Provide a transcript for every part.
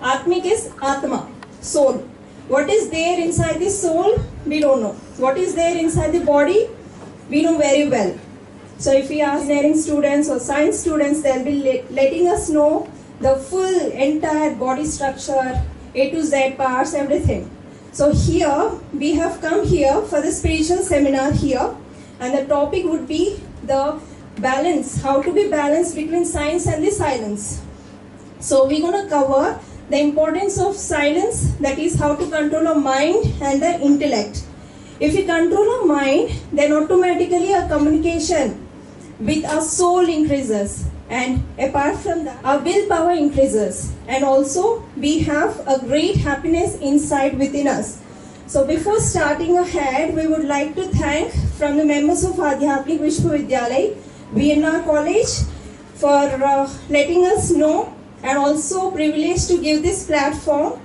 Atmik is Atma, soul. What is there inside the soul? We don't know. What is there inside the body? We know very well. So if we ask engineering students or science students, they'll be letting us know the full entire body structure, A to Z parts, everything. So here, we have come here for the spiritual seminar here, and the topic would be the balance, how to be balanced between science and the silence. So we're going to cover the importance of silence, that is how to control our mind and the intellect. If we control our mind, then automatically our communication with our soul increases, and apart from that, our willpower increases, and also we have a great happiness inside within us. So before starting ahead, we would like to thank from the members of Aadhyatmik Vishwavidyalaya, VNR College, for letting us know, and also privileged to give this platform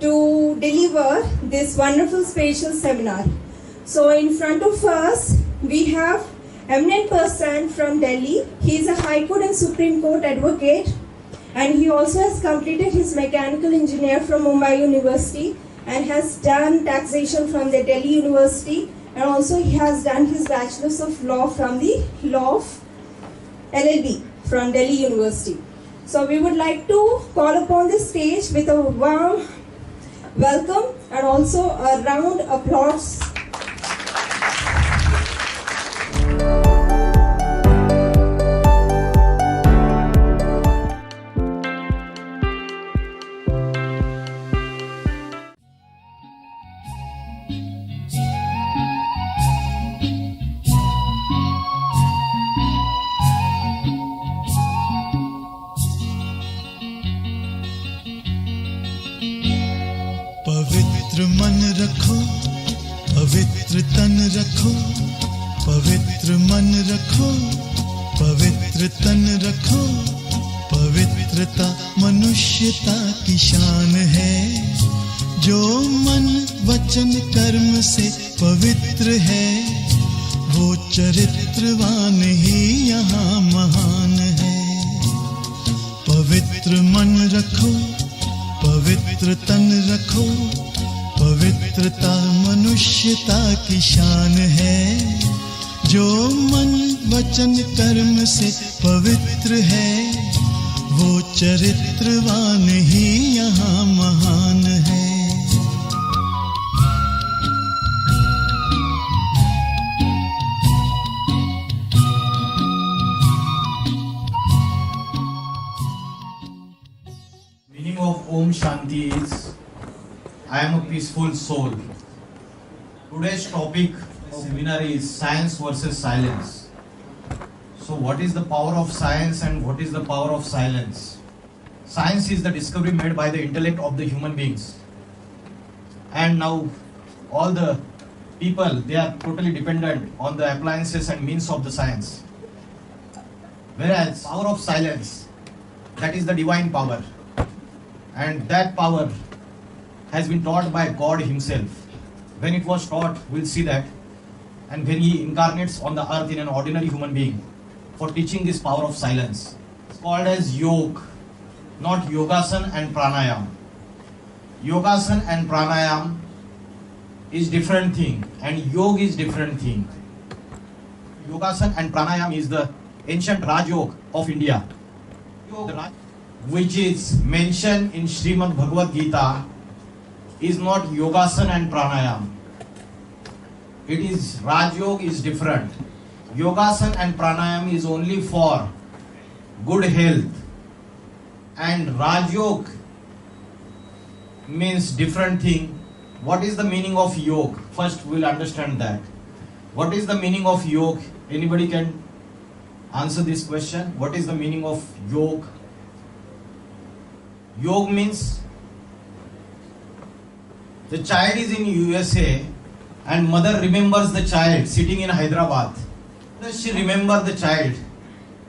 to deliver this wonderful spiritual seminar. So in front of us, we have eminent person from Delhi. He is a High Court and Supreme Court advocate, and he also has completed his mechanical engineer from Mumbai University and has done taxation from the Delhi University, and also he has done his bachelor's of law from the law of LLB from Delhi University. So we would like to call upon the stage with a warm welcome and also a round applause. पवित्र मन रखो, पवित्र तन रखो, पवित्र मन रखो, पवित्र तन रखो। पवित्रता मनुष्यता की शान है, जो मन वचन कर्म से पवित्र है, वो चरित्रवान ही यहाँ महान है। पवित्र मन रखो, पवित्र तन रखो, पवित्रता मनुष्यता की शान है, जो मन वचन कर्म से पवित्र है, वो चरित्रवान ही यहाँ महान है। Meaning of Om Shanti is I am a peaceful soul. Today's topic of seminar is science versus silence. So what is the power of science and what is the power of silence? Science is the discovery made by the intellect of the human beings. And now all the people, they are totally dependent on the appliances and means of the science. Whereas power of silence, that is the divine power. And that power has been taught by God himself. When it was taught, we'll see that. And when he incarnates on the earth in an ordinary human being for teaching this power of silence. It's called as yoga, not yogasan and pranayam. Yogasan and pranayam is different thing and yoga is different thing. Yogasan and pranayam is the ancient Rajyog of India, which is mentioned in Srimad Bhagavad Gita, is not yogasan and pranayam. It is Rajyog is different. Yogasan and pranayam is only for good health, and Rajyog means different thing. What is the meaning of yoga? First we'll understand that. What is the meaning of yoga? Anybody can answer this question? What is the meaning of yoga? Yoga means the child is in USA and mother remembers the child sitting in Hyderabad. Does she remember the child?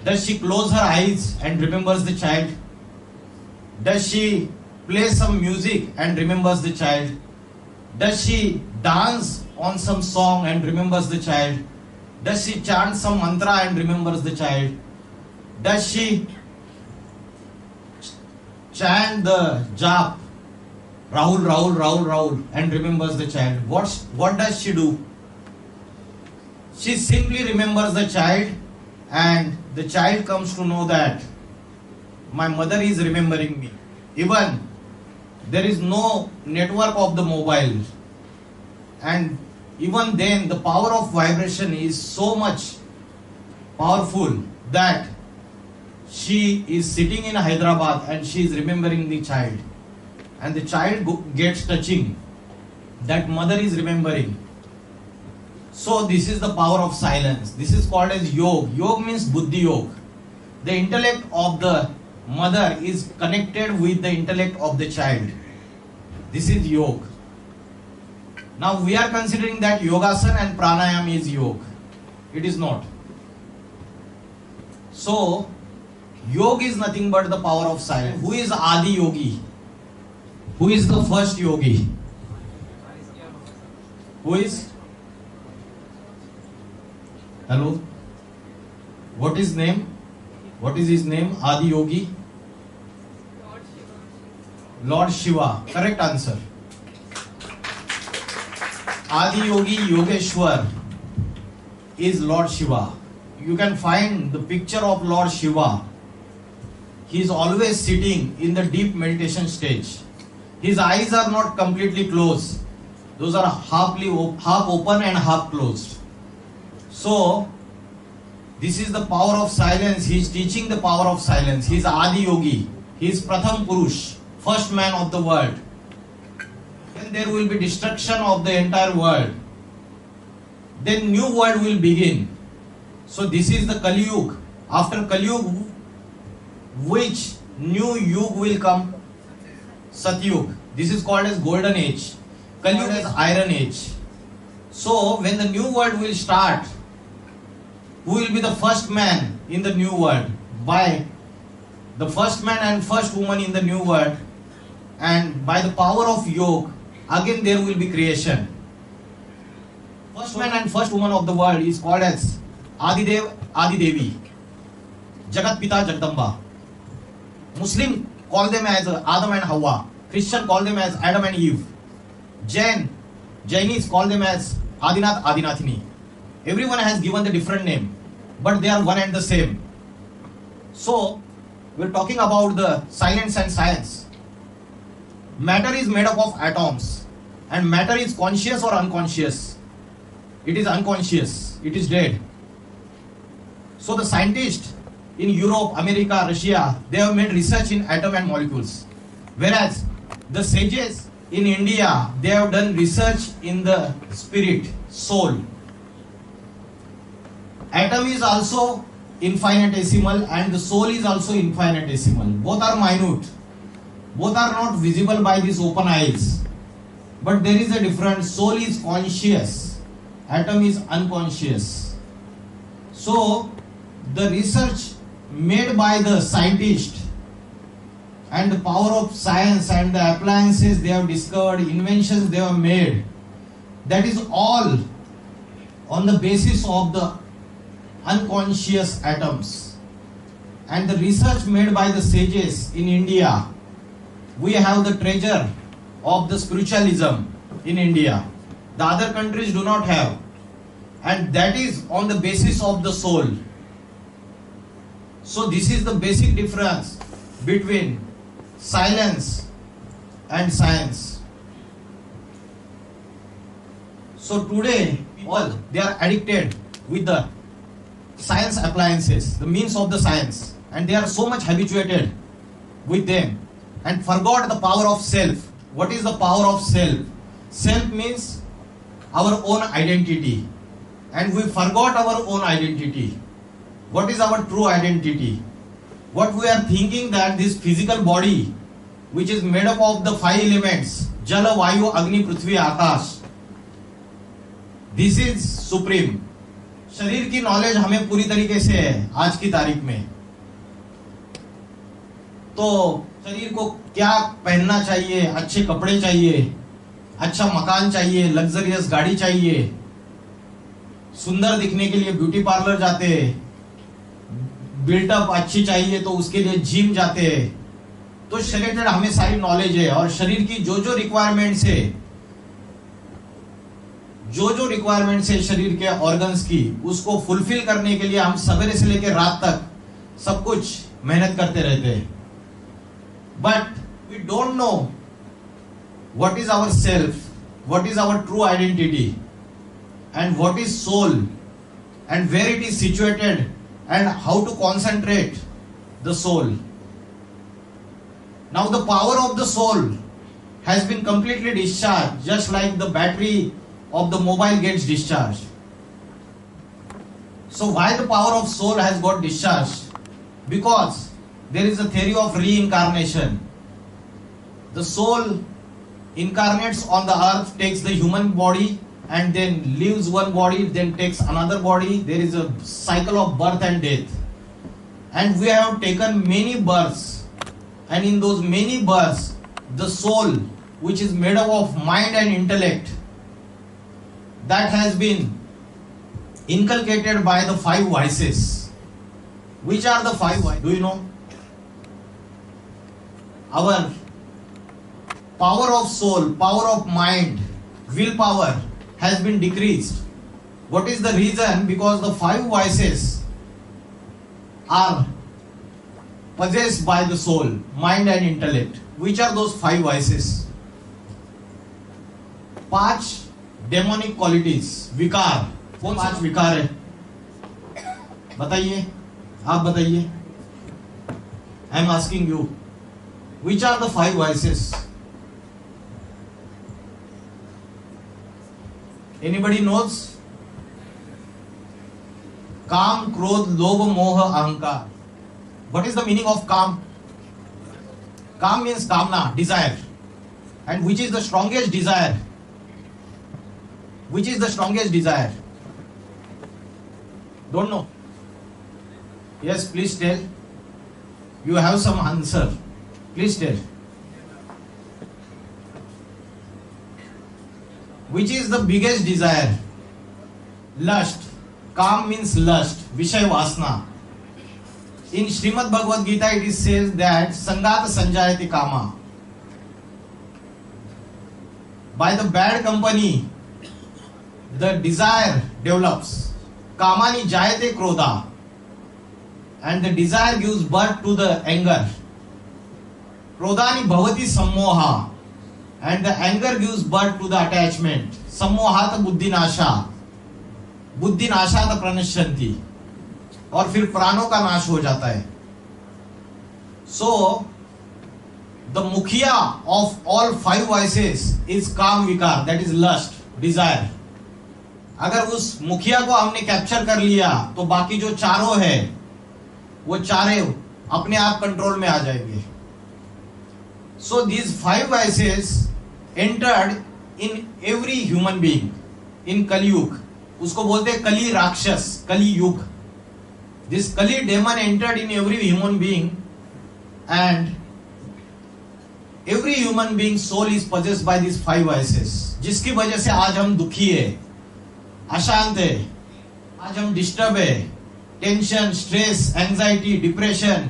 Does she close her eyes and remembers the child? Does she play some music and remembers the child? Does she dance on some song and remembers the child? Does she chant some mantra and remembers the child? Does she chant the jap, Rahul, Rahul, Rahul, Rahul, and remembers the child. What does she do? She simply remembers the child, and the child comes to know that my mother is remembering me. Even there is no network of the mobile, and even then the power of vibration is so much powerful that she is sitting in Hyderabad and she is remembering the child, and the child gets touching that mother is remembering. So this is the power of silence. This is called as yog. Yog means buddhi yog. The intellect of the mother is connected with the intellect of the child. This is yog. Now we are considering that yogasana and pranayam is yoga. It is not. So yoga is nothing but the power of silence. Who is Adi Yogi? Who is the first yogi? Who is? Hello? What is name? What is his name? Adi Yogi? Lord Shiva. Correct answer. Adi Yogi Yogeshwar is Lord Shiva. You can find the picture of Lord Shiva. He is always sitting in the deep meditation stage. His eyes are not completely closed. Those are half open and half closed. So, this is the power of silence. He is teaching the power of silence. He is Adi Yogi. He is Pratham Purush, first man of the world. Then there will be destruction of the entire world. Then new world will begin. So this is the Kali Yuga. After Kali Yuga, which new Yuga will come? Satyug. This is called as Golden Age. Kali Yuga is Iron Age. So when the new world will start, who will be the first man in the new world? By the first man and first woman in the new world, and by the power of yoga, again there will be creation. First man and first woman of the world is called as Adidev, Adidevi, Jagat Pita, Jagdamba. Muslim call them as Adam and Hawa. Christian call them as Adam and Eve. Jainis call them as Adinath, Adinathini. Everyone has given the different name, but they are one and the same. So, we are talking about the silence and science. Matter is made up of atoms, and matter is conscious or unconscious. It is unconscious. It is dead. So the scientists in Europe, America, Russia, they have made research in atom and molecules. Whereas the sages in India, they have done research in the spirit, soul. Atom is also infinitesimal and the soul is also infinitesimal. Both are minute. Both are not visible by these open eyes. But there is a difference. Soul is conscious. Atom is unconscious. So, the research made by the scientist and the power of science and the appliances they have discovered, inventions they have made, that is all on the basis of the unconscious atoms. And the research made by the sages in India, we have the treasure of the spiritualism in India. The other countries do not have. And that is on the basis of the soul. So this is the basic difference between silence and science. So today, people, they are addicted with the science appliances, the means of the science, and they are so much habituated with them and forgot the power of self. What is the power of self? Self means our own identity, and we forgot our own identity. What is our true identity? What we are thinking that this physical body, which is made up of the 5 elements, Jala, Vayu, Agni, Prithvi, Akash, this is supreme. शरीर की knowledge हमें पूरी तरीके से है आज की तारीख में. तो शरीर को क्या पहनना चाहिए? अच्छे कपड़े चाहिए, अच्छा मकान चाहिए, लग्जरियस गाड़ी चाहिए, सुंदर दिखने के लिए ब्यूटी पार्लर जाते, बिल्टअप अच्छी चाहिए तो उसके लिए जिम जाते, तो शरीर से हमें सारी नॉलेज है और शरीर की जो जो रिक्वायरमेंट्स है, शरीर के ऑर्गन्स की, उसको फुलफिल करने के लिए हम सवेरे से लेकर रात तक सब कुछ मेहनत करते रहते हैं. But we don't know what is our self, what is our true identity, and what is soul, and where it is situated, and how to concentrate the soul. Now the power of the soul has been completely discharged, just like the battery of the mobile gets discharged. So why the power of soul has got discharged? Because there is a theory of reincarnation. The soul incarnates on the earth, takes the human body and then leaves one body, then takes another body. There is a cycle of birth and death. And we have taken many births, and in those many births, the soul, which is made up of mind and intellect, that has been inculcated by the 5 vices. Which are the 5 vices? Do you know? Our power of soul, power of mind, willpower has been decreased. What is the reason? Because the 5 vices are possessed by the soul, mind and intellect. Which are those 5 vices? 5 demonic qualities, विकार. कौन 5 विकार है? बताइए, आप बताइए. I am asking you. Which are the 5 vices? Anybody knows? Kam, Krodh, Lobh, Moha, Ahankar. What is the meaning of Kam? Kam means Kamna, desire. And which is the strongest desire? Which is the strongest desire? Don't know. Yes, please tell. You have some answer. Please tell. Which is the biggest desire? Lust. Kam means lust. Vishay Vasna. In Srimad Bhagavad Gita it is says that Sangat Sanjayati Kama. By the bad company, the desire develops. Kamani Jayate Krodha. And the desire gives birth to the anger. Krodhani Bhavati Sammoha. And the anger gives birth to the attachment. Sammohata buddhinasha. बुद्धिनाशात प्रणश्यन्ति. और फिर प्राणों का नाश हो जाता है. So the मुखिया of all 5 vices is काम विकार, that is lust, desire. अगर उस मुखिया को हमने कैप्चर कर लिया तो बाकी जो चारों है वो चारे अपने आप कंट्रोल में आ जाएंगे. So these 5 vices entered in every human being in Kali Yuga. उसको बोलते हैं कली राक्षस, कली युग. This Kali demon entered in every human being, and every human being's soul is possessed by these 5 vices. जिसकी वजह से आज हम दुखी है, अशांत है, आज हम डिस्टर्ब है, tension, stress, anxiety, depression.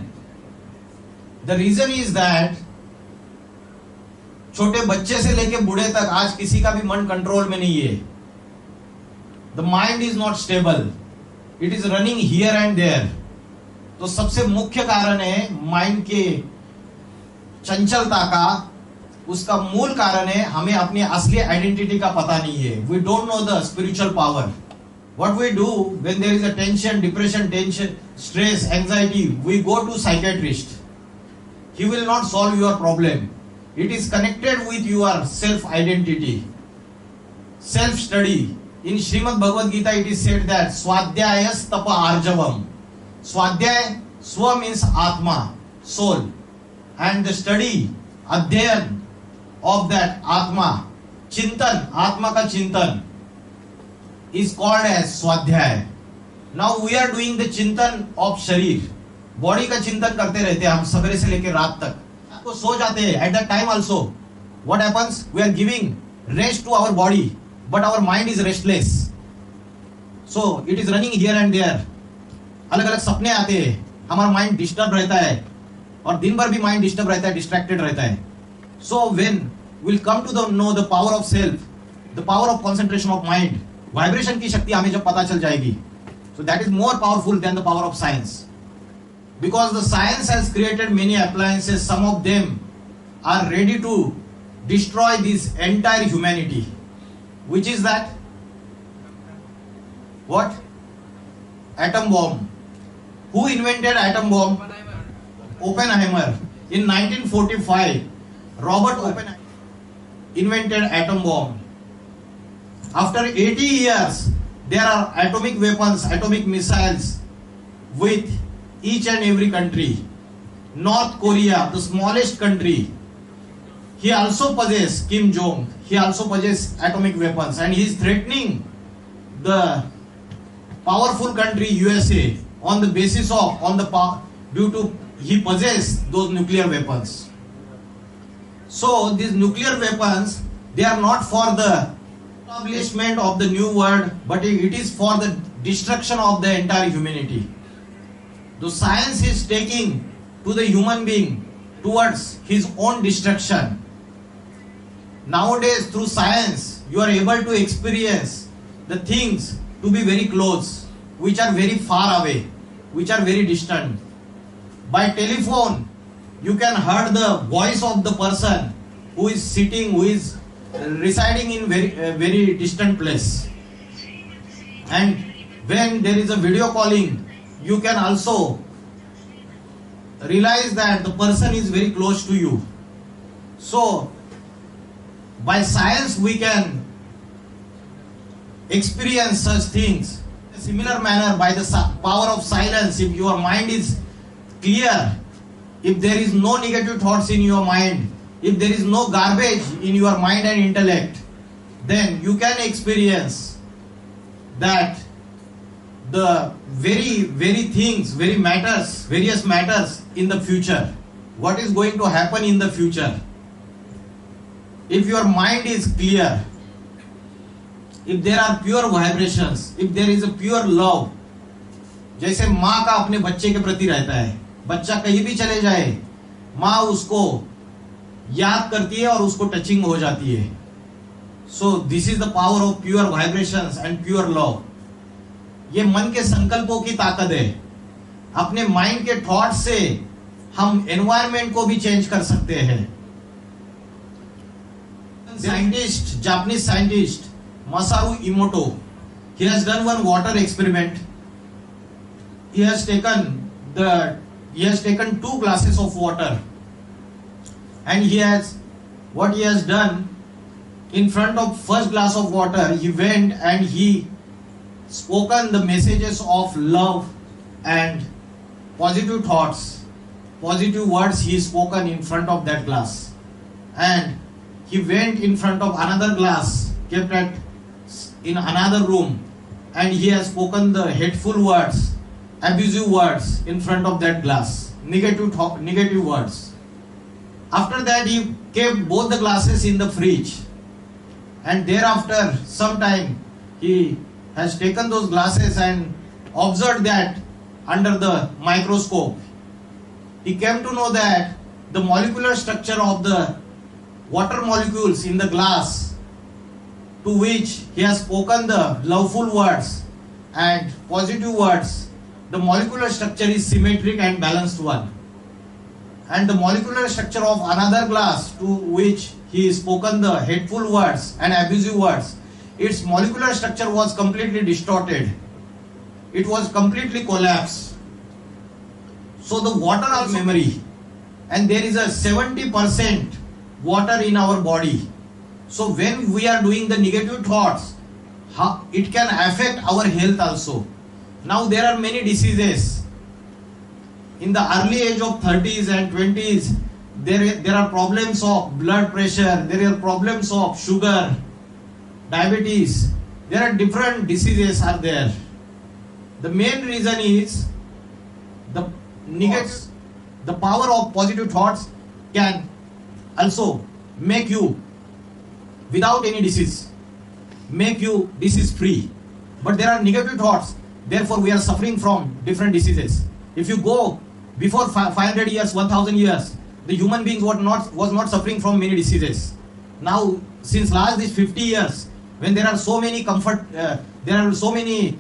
The reason is that छोटे बच्चे से लेके बूढ़े तक आज किसी का भी मन कंट्रोल में नहीं है. The mind is not stable. It is running here and there. तो सबसे मुख्य कारण है माइंड के चंचलता का. उसका मूल कारण है हमें अपनी असली आइडेंटिटी का पता नहीं है. We don't know the spiritual power. What we do when there is a tension, depression, stress, anxiety, we go to psychiatrist. He will not solve your problem. It is connected with your self identity, self study. In Srimad Bhagavad Gita it is said that Swadhyayas Tapa Arjavam. Swadhyay, Swa means Atma, soul, and the study, Adhyayan of that Atma, Chintan, Atma ka Chintan, is called as Swadhyay. Now we are doing the Chintan of Sharir. Body का चिंतन करते रहते हैं हम सवेरे से लेकर रात तक. आपको सो जाते हैं. At that time also, what happens? We are giving rest to our body, but our mind is restless. So it is running here and there. अलग अलग सपने आते हैं, हमारा माइंड डिस्टर्ब रहता है. और दिन भर भी माइंड डिस्टर्ब रहता है, डिस्ट्रैक्टेड रहता है. So when will come to the know the power of self, the power of concentration of mind, vibration की शक्ति हमें जब पता चल जाएगी, so that is more powerful than the power of science. Because the science has created many appliances, some of them are ready to destroy this entire humanity. Which is that? What? Atom bomb. Who invented atom bomb? Oppenheimer. In 1945, Robert Oppenheimer invented atom bomb. After 80 years, there are atomic weapons, atomic missiles with each and every country. North Korea, the smallest country, he also possesses, Kim Jong, he also possesses atomic weapons, and he is threatening the powerful country USA on the basis of, due to he possesses those nuclear weapons. So these nuclear weapons, they are not for the establishment of the new world, but it is for the destruction of the entire humanity. The science is taking to the human being towards his own destruction. Nowadays, through science, you are able to experience the things to be very close, which are very far away, which are very distant. By telephone, you can hear the voice of the person who is sitting, who is residing in very distant place. And when there is a video calling, you can also realize that the person is very close to you. So, by science we can experience such things. In a similar manner, by the power of silence, if your mind is clear, if there is no negative thoughts in your mind, if there is no garbage in your mind and intellect, then you can experience that the very things, various matters in the future. What is going to happen in the future? If your mind is clear, if there are pure vibrations, if there is a pure love, जैसे माँ का अपने बच्चे के प्रति रहता है, बच्चा कहीं भी चले जाए, माँ उसको याद करती है और उसको टचिंग हो जाती है. So this is the power of pure vibrations and pure love. ये मन के संकल्पों की ताकत है. अपने माइंड के थॉट से हम एनवायरमेंट को भी चेंज कर सकते हैं. Scientist, Japanese scientist Masaru Emoto, he has done one water experiment. He has taken 2 glasses of water, and what he has done, in front of first glass of water, he went and he spoken the messages of love and positive thoughts, positive words he spoken in front of that glass. And he went in front of another glass, kept at in another room, and he has spoken the hateful words, abusive words in front of that glass, negative words. After that, he kept both the glasses in the fridge, and thereafter some time he has taken those glasses and observed that under the microscope. He came to know that the molecular structure of the water molecules in the glass, to which he has spoken the loveful words and positive words, the molecular structure is symmetric and balanced one. And the molecular structure of another glass, to which he has spoken the hateful words and abusive words, its molecular structure was completely distorted. It was completely collapsed. So the water has memory, and there is a 70% water in our body. So when we are doing the negative thoughts, it can affect our health also. Now there are many diseases. In the early age of 30s and 20s, there are problems of blood pressure, there are problems of sugar, diabetes. There are different diseases are there. The main reason is the power of positive thoughts can also make you without any disease, make you disease free. But there are negative thoughts, therefore we are suffering from different diseases. If you go Before 500 years, 1000 years, the human beings was not suffering from many diseases. Now, since last these 50 years, when there are so many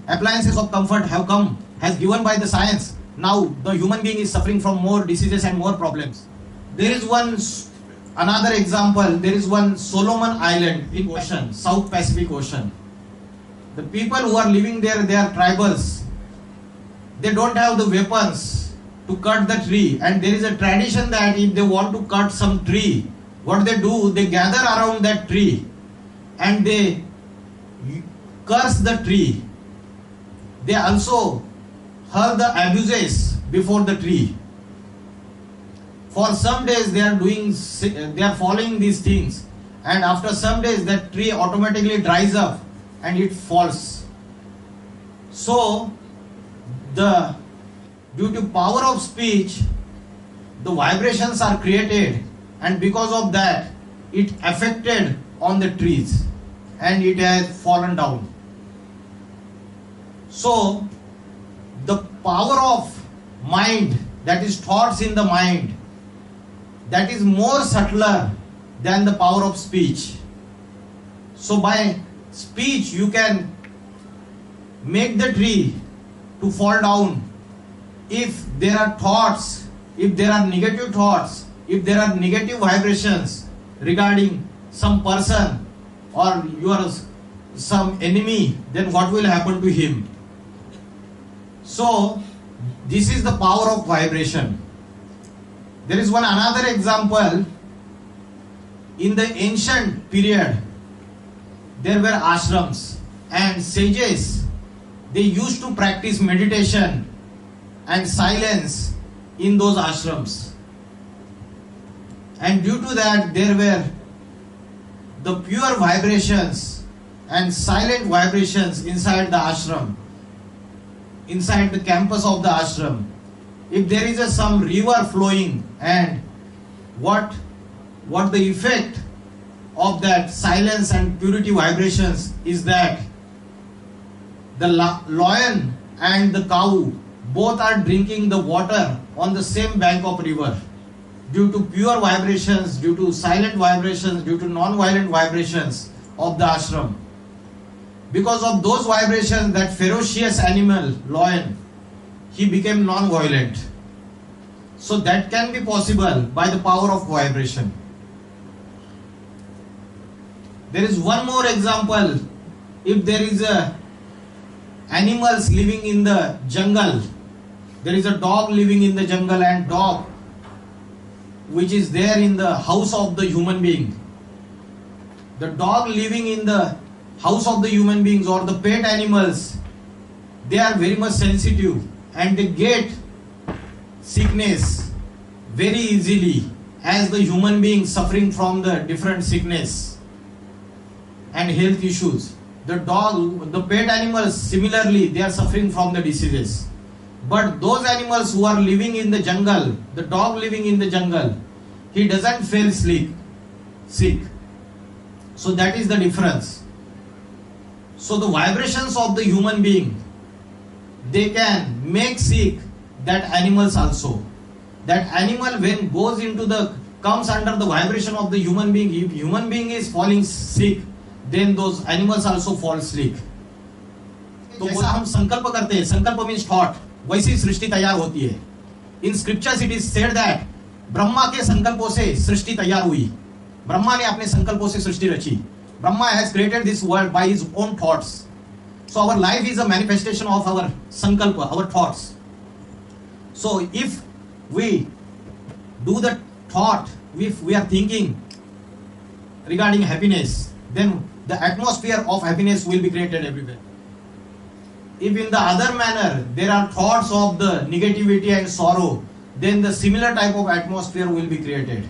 appliances of comfort has given by the science, now the human being is suffering from more diseases and more problems. There is another example. There is one Solomon Island in ocean, South Pacific Ocean. The people who are living there, they are tribals. They don't have the weapons to cut the tree, and there is a tradition that if they want to cut some tree, what they do, they gather around that tree and they curse the tree. They also hurl the abuses before the tree. For some days they are following these things, and after some days that tree automatically dries up and it falls. So due to power of speech, the vibrations are created, and because of that it affected on the trees and it has fallen down. So the power of mind, that is thoughts in the mind, that is more subtler than the power of speech. So by speech you can make the tree to fall down. If there are thoughts, if there are negative thoughts, if there are negative vibrations regarding some person or some enemy, then what will happen to him? So this is the power of vibration. There is another example. In the ancient period, there were ashrams and sages. They used to practice meditation and silence in those ashrams. And due to that, there were the pure vibrations and silent vibrations inside the ashram, inside the campus of the ashram. If there is some river flowing, and what the effect of that silence and purity vibrations is that the lion and the cow both are drinking the water on the same bank of river, due to pure vibrations, due to silent vibrations, due to non-violent vibrations of the ashram. Because of those vibrations, that ferocious animal, lion, he became non-violent. So that can be possible by the power of vibration. There is one more example. If there is animals living in the jungle, there is a dog living in the jungle, and dog which is there in the house of the human being. The dog living in the house of the human beings or the pet animals, they are very much sensitive and they get sickness very easily, as the human being suffering from the different sickness and health issues. The pet animals, similarly, they are suffering from the diseases. But those animals who are living in the jungle, the dog living in the jungle, he doesn't feel sick. So that is the difference. So the vibrations of the human being, they can make sick that animals also. That animal when comes under the vibration of the human being, if human being is falling sick, then those animals also fall sick. तो जैसा हम संकल्प करते हैं, संकल्प means thought, वैसी सृष्टि तैयार होती है. In scriptures it is said that Brahma के संकल्पों से सृष्टि तैयार हुई. ब्रह्मा ने अपने संकल्पों से सृष्टि रची. Brahma has created this world by his own thoughts. So our life is a manifestation of our sankalpa, our thoughts. So if we do the thought, if we are thinking regarding happiness, then the atmosphere of happiness will be created everywhere. If in the other manner there are thoughts of the negativity and sorrow, then the similar type of atmosphere will be created.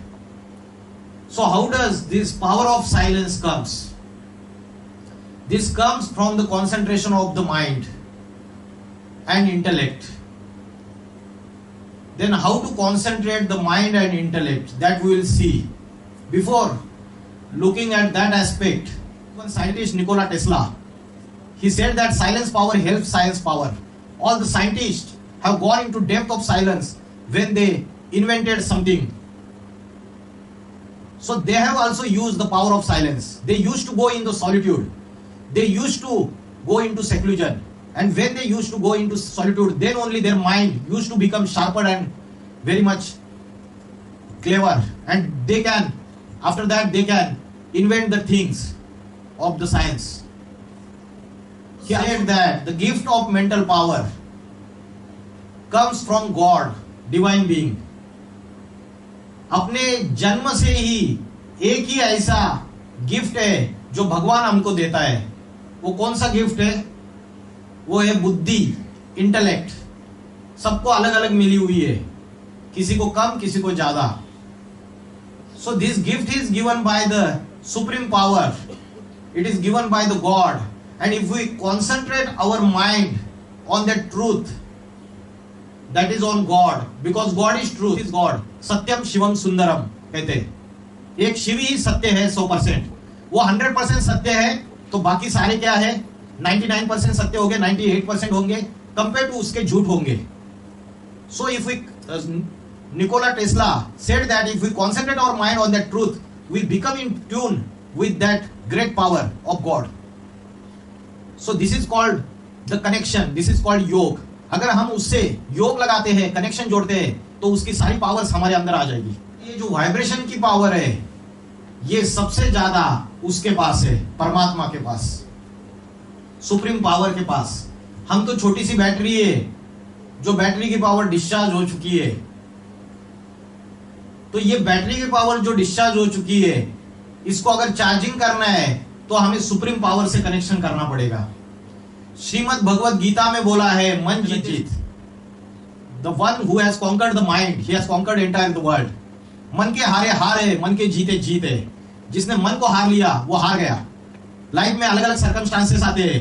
So how does this power of silence comes? This comes from the concentration of the mind and intellect. Then how to concentrate the mind and intellect, that we will see. Before looking at that aspect, one scientist, Nikola Tesla, he said that silence power helps science power. All the scientists have gone into depth of silence when they invented something. So they have also used the power of silence. They used to go into solitude. They used to go into seclusion. And when they used to go into solitude, then only their mind used to become sharper and very much clever. And they can, after that, they can invent the things of the science. He said that the gift of mental power comes from God, divine being. अपने जन्म से ही एक ही ऐसा gift है जो भगवान हमको देता है. वो कौन सा गिफ्ट है? वो है बुद्धि, इंटेलेक्ट. सबको अलग अलग मिली हुई है, किसी को कम, किसी को ज्यादा. So this gift is given by the supreme power. It is given by the God. And if we concentrate our mind on that truth, that is on God, because God is truth, is God. सत्यम शिवम सुंदरम कहते हैं. एक शिव ही सत्य है 100%. वो 100% सत्य है तो बाकी सारे क्या है? 99% सत्य होंगे, 98% होंगे, कंपेयर टू उसके झूठ होंगे. So if we Nikola Tesla said that if we concentrate our mind on that truth, we become in tune with that great power of God. So this is called the connection. This is called योग. अगर हम उससे योग लगाते हैं, connection जोड़ते हैं, तो उसकी सारी पावर्स हमारे अंदर आ जाएगी. ये जो वाइब्रेशन की पावर है, ये सबसे ज्यादा उसके पास है, परमात्मा के पास, सुप्रीम पावर के पास. हम तो छोटी सी बैटरी है, जो बैटरी की पावर डिस्चार्ज हो चुकी है. तो ये बैटरी की पावर जो डिस्चार्ज हो चुकी है, इसको अगर चार्जिंग करना है तो हमें सुप्रीम पावर से कनेक्शन करना पड़ेगा. श्रीमद् भगवद गीता में बोला है, मन जीत. The one who has conquered the mind, he has conquered entire the world. मन के हारे हार है, मन के जीते जीत है. जिसने मन को हार लिया वो हार गया. लाइफ में अलग अलग सर्कमस्टांसेस आते हैं,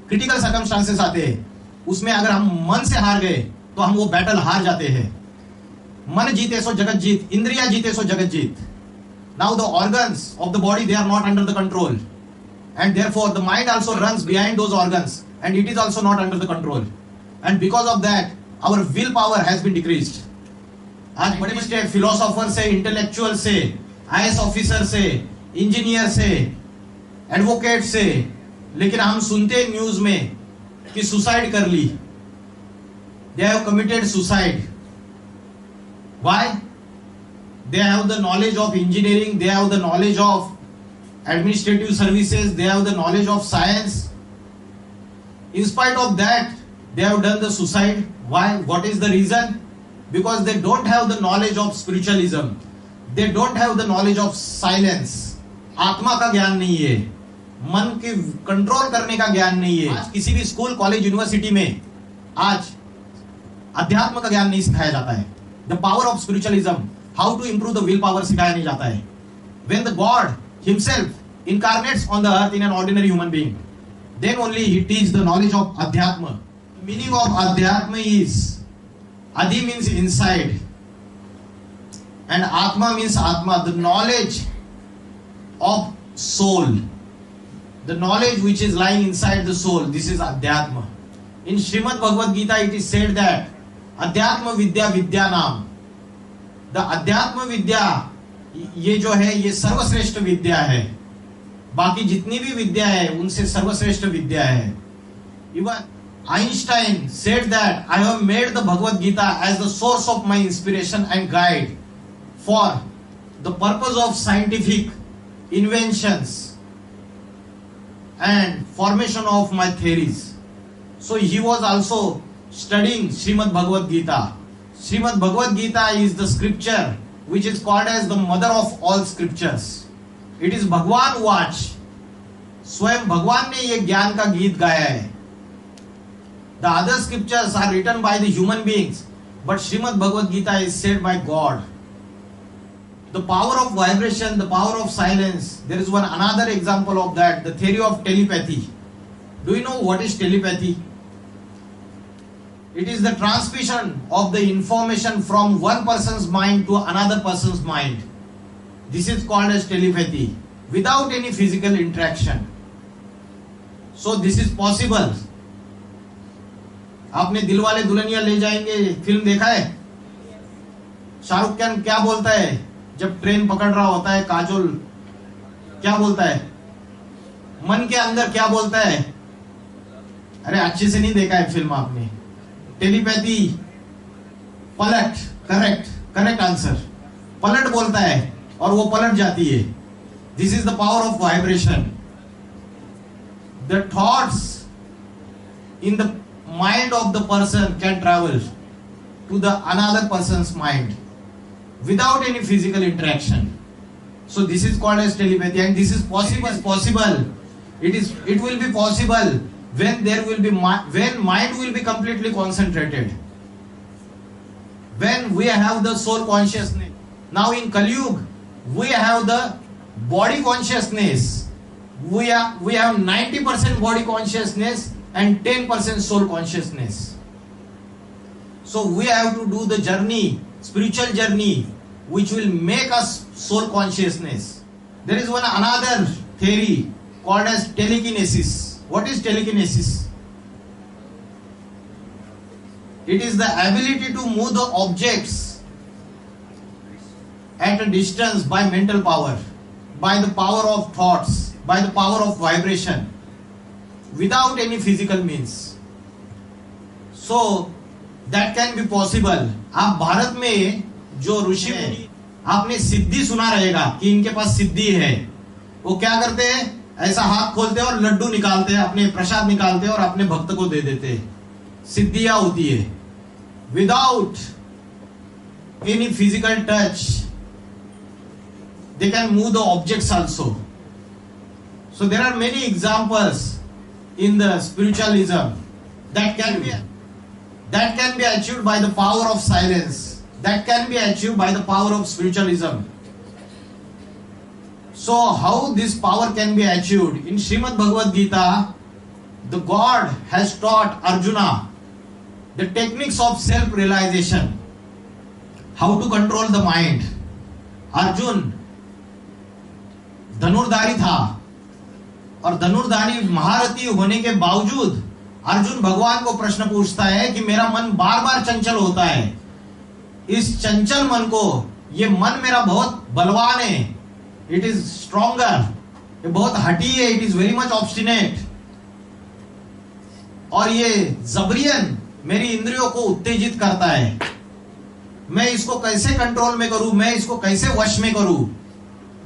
क्रिटिकल सर्कमस्टांसेस आते हैं. उसमें अगर हम मन से हार गए तो हम वो बैटल हार जाते हैं. मन जीते सो जगत जीत, इंद्रिया जीते सो जगत जीत. Now the organs of the body, they are not under the control, and therefore the mind also runs behind those organs, and it is also not under the control, and because of that our willpower has been decreased. आज बड़े बड़े philosopher से, intellectual से, IAS officer से, engineer से, advocate से, लेकिन हम सुनते हैं न्यूज में कि सुसाइड कर ली. They have committed suicide. Why? They have the knowledge of engineering, they have the knowledge of administrative services, they have the knowledge of science. In spite of that, they have done the suicide. Why? What is the reason? Because they don't have the knowledge of spiritualism. They don't have the knowledge of silence. आत्मा का ज्ञान नहीं है, मन के control करने का ज्ञान नहीं है. आज किसी भी स्कूल, कॉलेज, यूनिवर्सिटी में आज अध्यात्म का ज्ञान नहीं सिखाया जाता है. The power of spiritualism, how to improve the willpower सिखाया नहीं जाता है. When the God himself incarnates on the earth in an ordinary human being, then only he teaches the knowledge of Adhyatma. The meaning of Adhyatma is, Adi means inside, and Atma means Atma, the knowledge of soul, the knowledge which is lying inside the soul. This is Adhyatma. In Srimad Bhagavad Gita it is said that अध्यात्म विद्या विद्या नाम. The अध्यात्म विद्या ये जो है ये सर्वश्रेष्ठ विद्या है. बाकी जितनी भी विद्या है उनसे सर्वश्रेष्ठ विद्या है. Even Einstein said that I have made the Bhagavad Gita as the source of my inspiration and guide for the purpose of scientific inventions and formation of my theories. So he was also studying Srimad Bhagavad Gita. Srimad Bhagavad Gita is the scripture which is called as the mother of all scriptures. It is Bhagwan Vach. स्वयं भगवान ने ये ज्ञान का गीत गाया है. The other scriptures are written by the human beings, but Srimad Bhagavad Gita is said by God. The power of vibration, the power of silence. There is another example of that, the theory of telepathy. Do you know what is telepathy? It is the transmission of the information from one person's mind to another person's mind. This is called as telepathy, without any physical interaction. So this is possible. आपने दिलवाले दुल्हनिया ले जाएंगे film देखा है? शाहरुख खान क्या बोलता है जब train पकड़ रहा होता है? काजोल क्या बोलता है? मन के अंदर क्या बोलता है? अरे अच्छे से नहीं देखा है फिल्म आपने। टेलीपैथी, पलट, करेक्ट आंसर। पलट बोलता है और वो पलट जाती है। This is the power of vibration. The thoughts in the mind of the person can travel to the another person's mind without any physical interaction. So this is called as telepathy, and this is possible. It will be possible when there will be when mind will be completely concentrated. When we have the soul consciousness. Now in Kali Yuga, we have the body consciousness. We have 90% body consciousness and 10% soul consciousness. So we have to do the journey, spiritual journey, which will make us soul consciousness. There is another theory called as telekinesis. What is telekinesis? It is the ability to move the objects at a distance by mental power, by the power of thoughts, by the power of vibration, without any physical means. So that can be possible. आप भारत में जो ऋषि मुनि, आपने सिद्धि सुना रहेगा कि इनके पास सिद्धि है। वो क्या करते हैं? ऐसा हाथ खोलते हैं और लड्डू निकालते हैं, अपने प्रसाद निकालते हैं और अपने भक्त को दे देते हैं। सिद्धियां होती है without any physical touch. They can move the objects also. So there are many examples in the spiritualism that can be achieved by the power of silence, that can be achieved by the power of spiritualism. So how this power can be achieved? In Srimad Bhagavad Gita, the God has taught Arjuna the techniques of self-realization, how to control the mind. Arjun धनुर्धारी था और धनुर्धारी महारथी होने के बावजूद अर्जुन भगवान को प्रश्न पूछता है कि मेरा मन बार बार चंचल होता है। इस चंचल मन को, ये मन मेरा बहुत बलवान है, इट इज स्ट्रॉन्गर, ये बहुत हठी है, it is very much obstinate, और ये जबरियन मेरी इंद्रियों को उत्तेजित करता है। मैं इसको कैसे कंट्रोल में करूं, मैं इसको कैसे वश में करूं?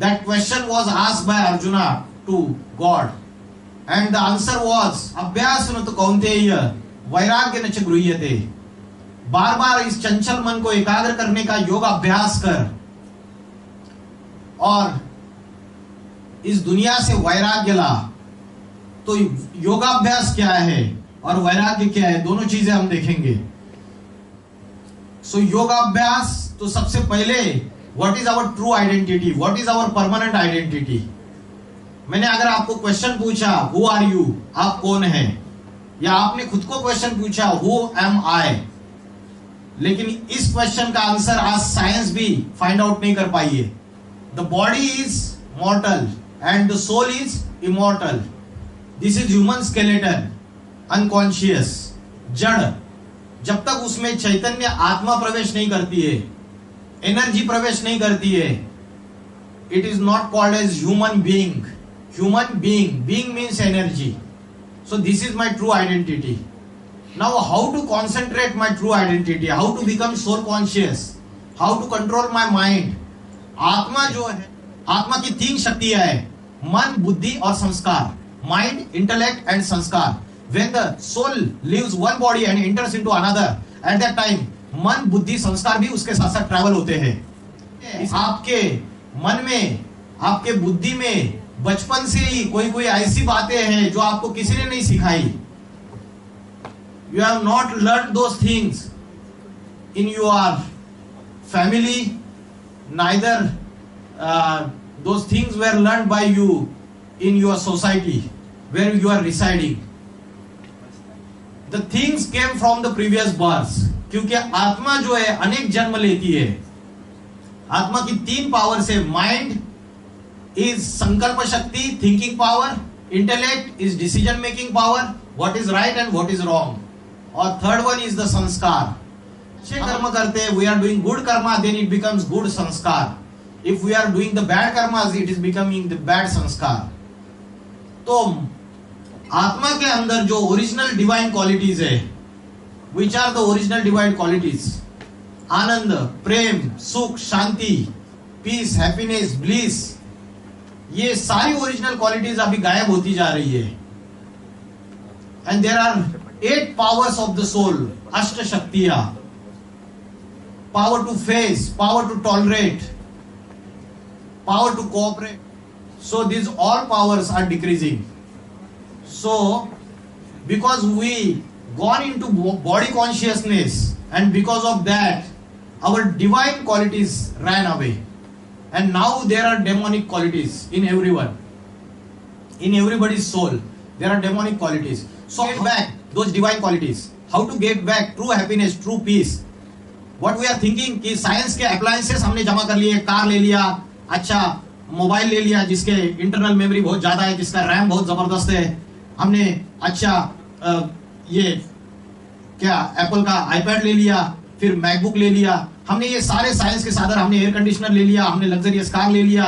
That question was asked by Arjuna to God, and the answer was अभ्यासनतु कौन्तेय वैराग्येन च गृह्यते। बार बार इस चंचल मन को एकाग्र करने का योग अभ्यास कर और इस दुनिया से वैराग्य ला। तो योगाभ्यास क्या है और वैराग्य क्या है, दोनों चीजें हम देखेंगे। सो योगाभ्यास तो सबसे पहले What is our true identity? What is our permanent identity? मैंने अगर आपको क्वेश्चन पूछा Who are you? आप कौन हैं? या आपने खुद को क्वेश्चन पूछा Who am I? लेकिन इस क्वेश्चन का आंसर आज साइंस भी फाइंड आउट नहीं कर पाई है। The body is mortal and the soul is immortal. This is human skeleton, unconscious, जड़। जब तक उसमें चैतन्य आत्मा प्रवेश नहीं करती है, एनर्जी प्रवेश नहीं करती है, it is not called as human being. Human being means energy. So this is my true identity. Now how to concentrate my true identity, how to become soul conscious, how to control my mind. आत्मा जो है, आत्मा की 3 शक्तियां है, मन, बुद्धि और संस्कार। माइंड, इंटेलेक्ट एंड संस्कार। When the soul leaves one body and enters into another, at that time मन, बुद्धि, संस्कार भी उसके साथ साथ ट्रैवल होते हैं। आपके मन में, आपके बुद्धि में बचपन से ही कोई ऐसी बातें हैं जो आपको किसी ने नहीं सिखाई। You have not learned those things in your family, neither those things were learned by you in your society where you are residing. The things came from the previous births. क्योंकि आत्मा जो है अनेक जन्म लेती है। आत्मा की 3 पावर्स है। माइंड इज संकल्प शक्ति, thinking power, intellect is decision making power, what is right and what is wrong, और third one is the sanskar. अच्छे कर्म करते हैं, we are doing good karma, then it becomes good sanskar. If we are doing the bad karmas, it is becoming the bad sanskar. तो आत्मा के अंदर जो ओरिजिनल डिवाइन क्वालिटीज है, which are the original divine qualities, आनंद, प्रेम, सुख, शांति, पीस, हैप्पीनेस, ब्लिस, ये सारी ओरिजिनल क्वालिटीज अभी गायब होती जा रही है. And there are 8 powers of the soul, अष्ट शक्तियां. Power to face, power to tolerate, power to cooperate. So these all powers are decreasing. So because we gone into body consciousness, and because of that our divine qualities ran away, and now there are demonic qualities in everyone, in everybody's soul there are demonic qualities. So get back those divine qualities. How to get back true happiness, true peace? What we are thinking कि science के appliances हमने जमा कर लिए, car ले लिया, अच्छा mobile ले लिया जिसके इंटरनल मेमोरी बहुत ज्यादा है, जिसका रैम बहुत जबरदस्त है, हमने अच्छा ये क्या एप्पल का आईपैड ले लिया, फिर मैकबुक ले लिया, हमने ये सारे साइंस के साधन, हमने एयर कंडीशनर ले लिया, हमने लग्जरियस कार ले लिया,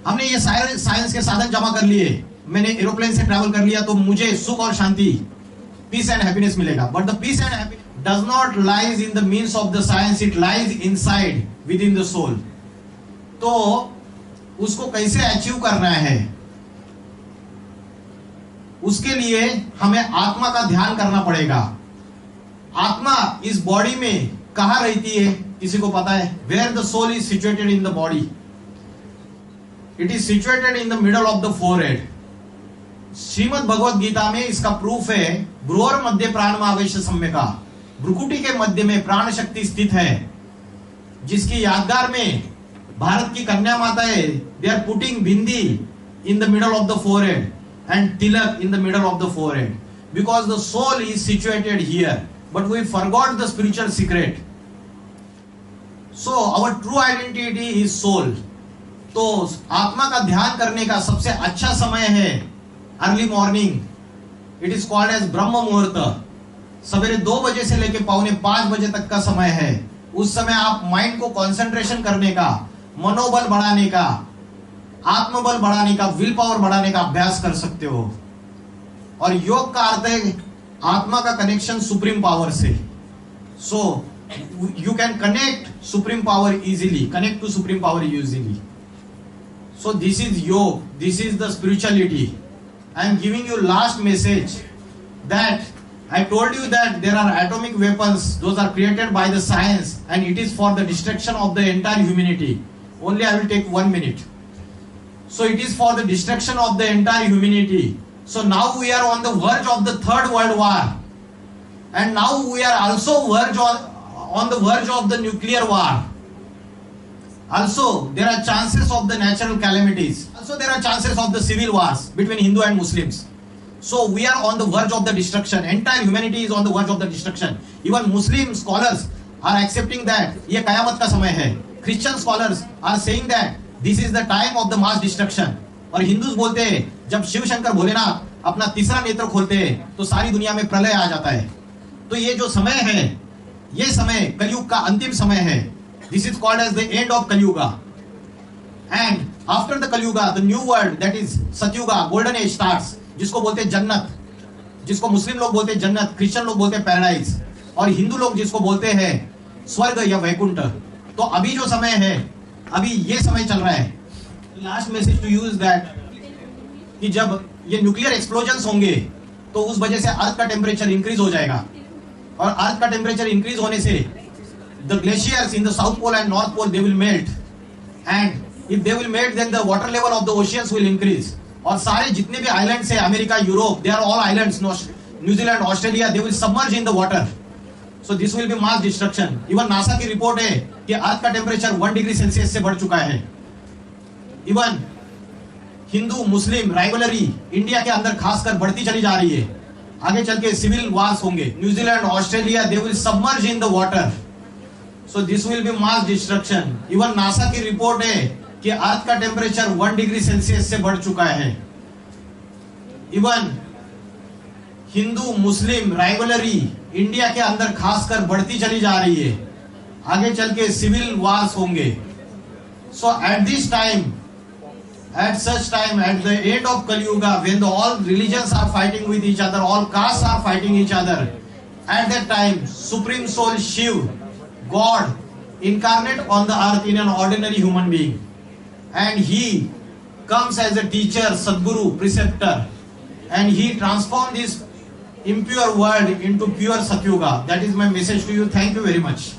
हमने ये सारे साइंस के साधन जमा कर लिए, मैंने एरोप्लेन से ट्रैवल कर लिया, तो मुझे सुख और शांति, पीस एंड हैप्पीनेस मिलेगा. But the peace and happiness does not lies in the means of the science, it lies inside within the soul. तो उसको कैसे अचीव करना है, उसके लिए हमें आत्मा का ध्यान करना पड़ेगा. आत्मा इस बॉडी में कहां रहती है, किसी को पता है? Where the soul is situated in the body, it is situated in the middle of the forehead. Shrimad Bhagavad Gita में इसका प्रूफ है, भ्रूर मध्य प्राणमावेश सम्यका, भ्रुकुटी के मध्य में प्राण शक्ति स्थित है, जिसकी यादगार में भारत की कन्या माताएं, they are putting bindi in the middle of the forehead and tilak in the middle of the forehead, because the soul is situated here, but we forgot the spiritual secret. So our true identity is soul. तो आत्मा का ध्यान करने का सबसे अच्छा समय है early morning. It is called as Brahma Muhurta. सवेरे 2 बजे से लेकर 4:45 बजे तक का समय है. उस समय आप माइंड को कंसंट्रेशन करने का, मनोबल बढ़ाने का, आत्मबल बढ़ाने का, विल पावर बढ़ाने का अभ्यास कर सकते हो. और योग का अर्थ है आत्मा का कनेक्शन सुप्रीम पावर से. So you can connect supreme power easily, connect to supreme power easily. So this is yoga, this is the spirituality. I am giving you last message that I told you that there are atomic weapons, those are created by the science, and it is for the destruction of the entire humanity. Only I will take 1 minute. So it is for the destruction of the entire humanity. So now we are on the verge of the third world war, and now we are also on the verge of the nuclear war. Also there are chances of the natural calamities. Also there are chances of the civil wars between Hindu and Muslims. So we are on the verge of the destruction. Entire humanity is on the verge of the destruction. Even Muslim scholars are accepting that ये कयामत का समय है. Christian scholars are saying that this is the time of the mass destruction. और Hindus बोलते हैं जब शिव शंकर भोलेनाथ अपना तीसरा नेत्र खोलते हैं तो सारी दुनिया में प्रलय आ जाता है. तो ये जो समय है, ये समय कलयुग का अंतिम समय है. This is called as the end of Kalyuga. And after the Kalyuga, the new world, that is Satyuga, golden age starts. जिसको बोलते हैं जन्नत, जिसको मुस्लिम लोग बोलते हैं जन्नत, क्रिश्चियन लोग बोलते हैं पैराडाइज, और हिंदू लोग जिसको बोलते हैं स्वर्ग या वैकुंठ. तो अभी जो समय है, अभी ये समय चल रहा है. Last message to you is that कि जब ये न्यूक्लियर एक्सप्लोजन्स होंगे तो उस वजह से अर्थ का टेम्परेचर इंक्रीज हो जाएगा, और अर्थ का टेम्परेचर इंक्रीज होने से the glaciers in the south pole and north pole they will melt, and if they will melt then the water level of the oceans will increase. और सारे जितने भी आइलैंड्स है, America, Europe, they are all islands, New Zealand, Australia, they will submerge in the water. So this will be mass destruction. Even NASA की report है कि अर्थ का temperature 1 degree Celsius से बढ़ चुका है. इवन हिंदू मुस्लिम राइवलरी इंडिया के अंदर खासकर बढ़ती चली जा रही है. आगे चल के सिविल वार्स होंगे. New Zealand, Australia, they will submerge in the water. So this will be mass destruction. Even NASA की रिपोर्ट है कि अर्थ का टेम्परेचर 1 डिग्री सेल्सियस से बढ़ चुका है. इवन हिंदू मुस्लिम राइवलरी इंडिया के अंदर खासकर बढ़ती चली जा रही है, आगे चल के सिविल वार्स होंगे. So at this time, at such time, at the end of Kali Yuga, when all religions are fighting with each other, all castes are fighting each other, at that time Supreme Soul Shiv, God, incarnate on the earth in an ordinary human being, and he comes as a teacher, Sadguru, preceptor, and he transformed this impure world into pure Satyuga. That is my message to you. Thank you very much.